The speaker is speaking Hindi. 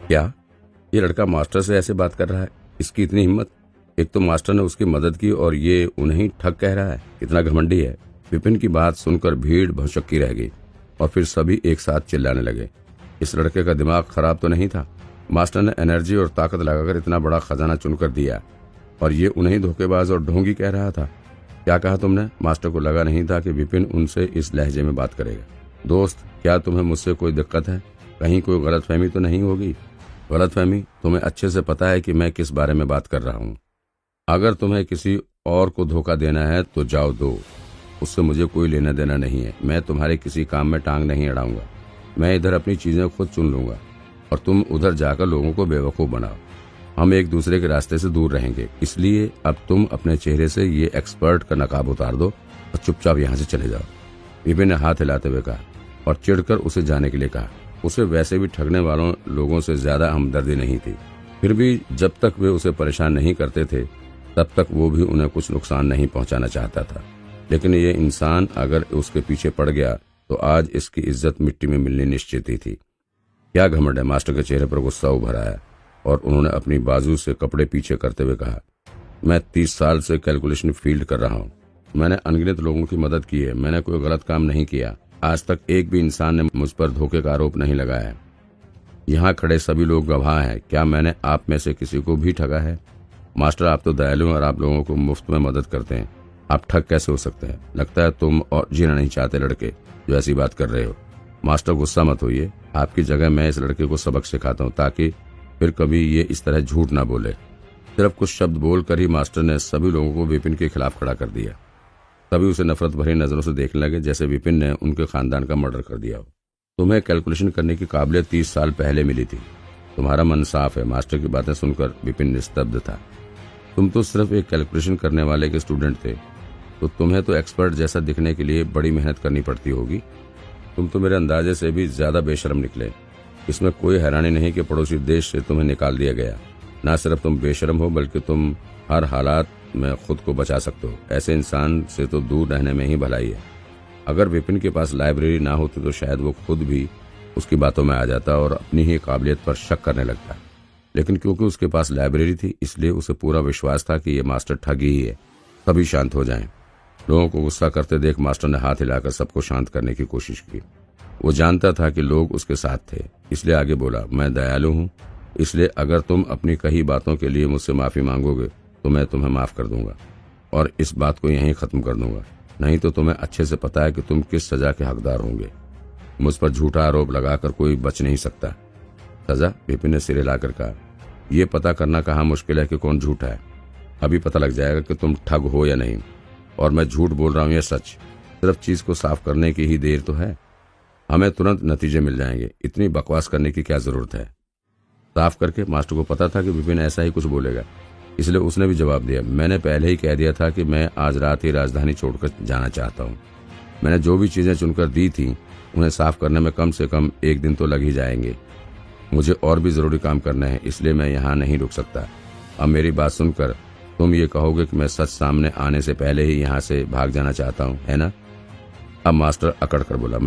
क्या? ये लड़का मास्टर से ऐसे बात कर रहा है? इसकी इतनी हिम्मत? एक तो मास्टर ने उसकी मदद की और ये उन्हें ठग कह रहा है। कितना घमंडी है। विपिन की बात सुनकर भीड़ भौचक्की रह गई और फिर सभी एक साथ चिल्लाने लगे। इस लड़के का दिमाग खराब तो नहीं था? मास्टर ने एनर्जी और ताकत लगाकर इतना बड़ा खजाना चुनकर दिया और ये उन्हें धोखेबाज और ढोंगी कह रहा था। क्या कहा तुमने? मास्टर को लगा नहीं था कि विपिन उनसे इस लहजे में बात करेगा। दोस्त, क्या तुम्हें मुझसे कोई दिक्कत है? कहीं कोई गलतफहमी तो नहीं होगी? गलतफहमी? तुम्हें अच्छे से पता है कि मैं किस बारे में बात कर रहा हूँ। अगर तुम्हें किसी और को धोखा देना है तो जाओ दो, उससे मुझे कोई लेना देना नहीं है। मैं तुम्हारे किसी काम में टांग नहीं अड़ाऊंगा। मैं इधर अपनी चीजें खुद चुन लूंगा और तुम उधर जाकर लोगों को बेवकूफ बनाओ। हम एक दूसरे के रास्ते से दूर रहेंगे, इसलिए अब तुम अपने चेहरे से ये एक्सपर्ट का नकाब उतार दो और चुपचाप यहाँ से चले जाओ। विपिन ने हाथ हिलाते हुए कहा और चिढ़कर उसे जाने के लिए कहा। उसे वैसे भी ठगने वालों लोगों से ज्यादा हमदर्दी नहीं थी, फिर भी जब तक वे उसे परेशान नहीं करते थे तब तक वो भी उन्हें कुछ नुकसान नहीं पहुंचाना चाहता था। लेकिन ये इंसान अगर उसके पीछे पड़ गया तो आज इसकी इज्जत मिट्टी में मिलनी निश्चित ही थी। क्या घमंड है? मास्टर के चेहरे पर गुस्सा उभर आया और उन्होंने अपनी बाजू से कपड़े पीछे करते हुए कहा, मैं 30 साल से कैलकुलेशन फील्ड कर रहा हूँ। मैंने अनगिनत लोगों की मदद की है। मैंने कोई गलत काम नहीं किया। आज तक एक भी इंसान ने मुझ पर धोखे का आरोप नहीं लगाया है। यहाँ खड़े सभी लोग गवाह हैं। क्या मैंने आप में से किसी को भी ठगा है? मास्टर, आप तो दयालु हैं और आप लोगों को मुफ्त में मदद करते हैं। आप ठग कैसे हो सकते हैं? लगता है तुम और जीना नहीं चाहते लड़के जो ऐसी बात कर रहे हो। मास्टर, गुस्सा मत होइए। आपकी जगह मैं इस लड़के को सबक सिखाता हूँ ताकि फिर कभी ये इस तरह झूठ ना बोले। सिर्फ कुछ शब्द बोलकर ही मास्टर ने सभी लोगों को विपिन के खिलाफ खड़ा कर दिया। सभी उसे नफरत भरी नजरों से देखने लगे, जैसे विपिन ने उनके खानदान का मर्डर कर दिया हो। तुम्हें कैलकुलेशन करने की काबिलियत 30 साल पहले मिली थी। तुम्हारा मन साफ है। मास्टर की बातें सुनकर विपिन निस्तब्ध था। तुम तो सिर्फ एक कैलकुलेशन करने वाले के स्टूडेंट थे, तो तुम्हें तो एक्सपर्ट जैसा दिखने के लिए बड़ी मेहनत करनी पड़ती होगी। तुम तो मेरे अंदाजे से भी ज्यादा बेशर्म निकले। इसमें कोई हैरानी नहीं कि पड़ोसी देश से तुम्हें निकाल दिया गया। न सिर्फ तुम बेशर्म हो बल्कि तुम हर हालात में खुद को बचा सकते हो। ऐसे इंसान से तो दूर रहने में ही भलाई है। अगर विपिन के पास लाइब्रेरी ना होती तो शायद वो खुद भी उसकी बातों में आ जाता और अपनी ही काबिलियत पर शक करने लगता। लेकिन क्योंकि उसके पास लाइब्रेरी थी इसलिए उसे पूरा विश्वास था कि ये मास्टर ठगी ही है। सभी शांत हो जाएं। लोगों को गुस्सा करते देख मास्टर ने हाथ हिलाकर सबको शांत करने की कोशिश की। वो जानता था कि लोग उसके साथ थे, इसलिए आगे बोला, मैं दयालु हूँ, इसलिए अगर तुम अपनी कही बातों के लिए मुझसे माफी मांगोगे तो मैं तुम्हें माफ कर दूंगा और इस बात को यहीं खत्म कर दूंगा। नहीं तो तुम्हें अच्छे से पता है कि तुम किस सजा के हकदार होंगे। मुझ पर झूठा आरोप लगाकर कोई बच नहीं सकता। सजा? विपिन ने सिर हिलाकर कहा, यह पता करना कहाँ मुश्किल है कि कौन झूठा है। अभी पता लग जाएगा कि तुम ठग हो या नहीं, और मैं झूठ बोल रहा हूँ या सच। सिर्फ चीज को साफ करने की ही देर तो है। हमें तुरंत नतीजे मिल जाएंगे। इतनी बकवास करने की क्या जरूरत है? साफ करके? मास्टर को पता था कि विपिन ऐसा ही कुछ बोलेगा, इसलिए उसने भी जवाब दिया, मैंने पहले ही कह दिया था कि मैं आज रात ही राजधानी छोड़कर जाना चाहता हूँ। मैंने जो भी चीजें चुनकर दी थी उन्हें साफ करने में कम से कम 1 दिन तो लग ही जाएंगे। मुझे और भी जरूरी काम करने हैं, इसलिए मैं यहाँ नहीं रुक सकता। अब मेरी बात सुनकर तुम ये कहोगे कि मैं सच सामने आने से पहले ही यहाँ से भाग जाना चाहता हूँ, है ना? अब मास्टर अकड़ कर बोला,